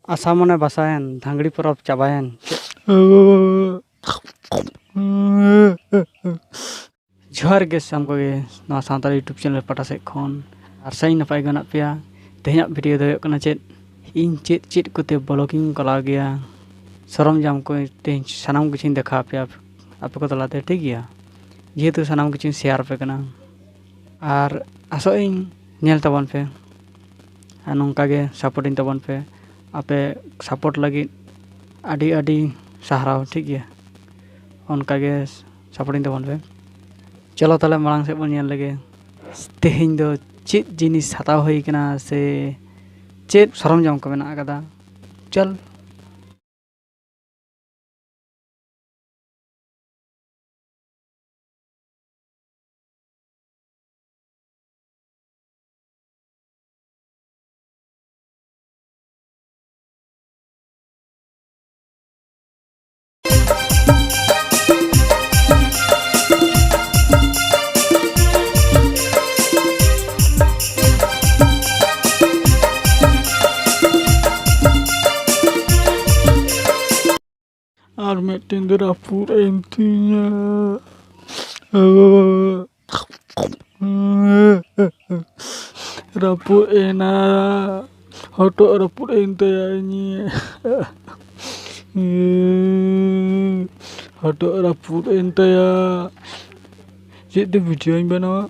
आशा मने बासायन धांगड़ी परब चाबायन जोहार गे सामको गे नवा सानताली यूट्यूब चैनल पाटा सेज खन आर साई नपाय गनात पेया तेहना वीडियो दो हुयुग कना चेद इन चेद चेद कोते ब्लॉगिंग कलाव गया सरमजाम को तेहन सानाम किछुन देखा पेया आपे को तलाते ठीक गया जेहेतु सानाम किछुन शेयर पे कना आर आसो इन नेल ताबन पे आर नोंका गे सपोर्टिंग ताबन पे आपे सपोर्ट लगी आडी आडी सहाराव ठीक गया उनका गे सपोर्टिंग ताबन पे चलो ताले मांग से बन नेल लगे तेहन दो चेद जिनिस हताव हुई कना से चेद सरमजाम को मेना कदा चल और मिट्टिन दो रापुर एंतिया रापुर एना हटो रापुर एंतिया ini हटो रापुर एंतिया jadi video yang banawa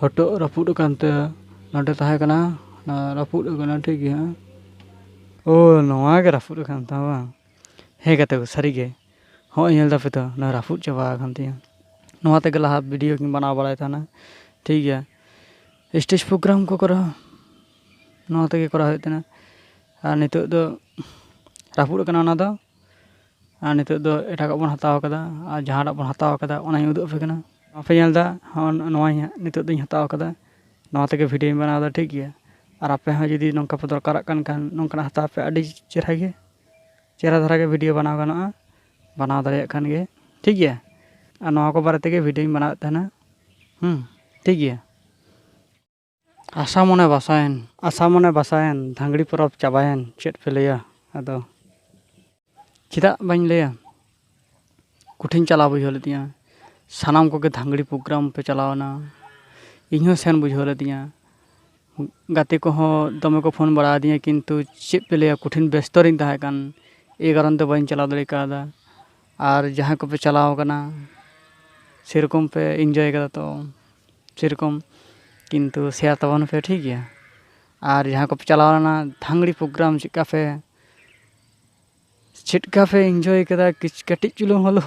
हटो रापुर kanते nade tahe kana ना रापुर कना ठीक है ओ नवा के रापुर खान था बा हे कते सारी गे हो नेल दा पे तो ना रापुर चाबा खान तिया नवा ते गला वीडियो किन बना बड़ाय था ना ठीक है स्टेज प्रोग्राम को करा नवा ते करा होतना आ नितो दो रापुर कना ना दो आ नितो दो एटा को बन हताव कदा आ जहाडा बन हताव कदा ओना उदु पे कना आपे नेल दा नवा नितो दो हताव कदा नवा ते वीडियो बना दा ठीक है और आपे हाँ जुदी नौका पे दरकार नौका हताव पे अड़ी चेहरा गे चेहरा धारा के वीडियो बनाव गाना बनाव दाड़े खान गे ठीक है और नवा को बारे तेगे वीडियो बनाव तहना ठीक है आशा मने बासायन धांगड़ी परब चाबायन चेद पे लैया अदो चेदा बाñ लैया कुठिन चलाव बुझाव लेतिया सानाम को धांगड़ी प्रोग्राम पे चलावना इहो सेन बुझाव लेतिया गाते को दमे को फोन बड़ा दिया किंतु चेद पे लैया कुठिन व्यस्त रही तहकान ए कारण तो बाñ चलाव दाड़े कादा और जहाँ को पे चलाव कना सेरकम पे एंजॉय कदा तो सेरकम किंतु शेयर तबन पे ठीक गया और जहाँ को पे चलाव ना धांगड़ी प्रोग्राम चिटका पे एंजॉय कदा किच कटिज चुलुं हलो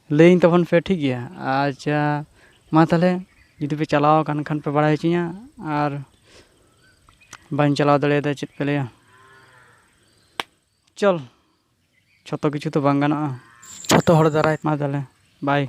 लैन तबन पे ठीक गया अच्छा मा ताले जुदी पे चलाव खान पे बड़ा चिया और बाñ चलाव दाड़े चेद पे लैया चल छोटो किछु तो बांग गानोआ छोटो हर दाराय मा ताले बाय।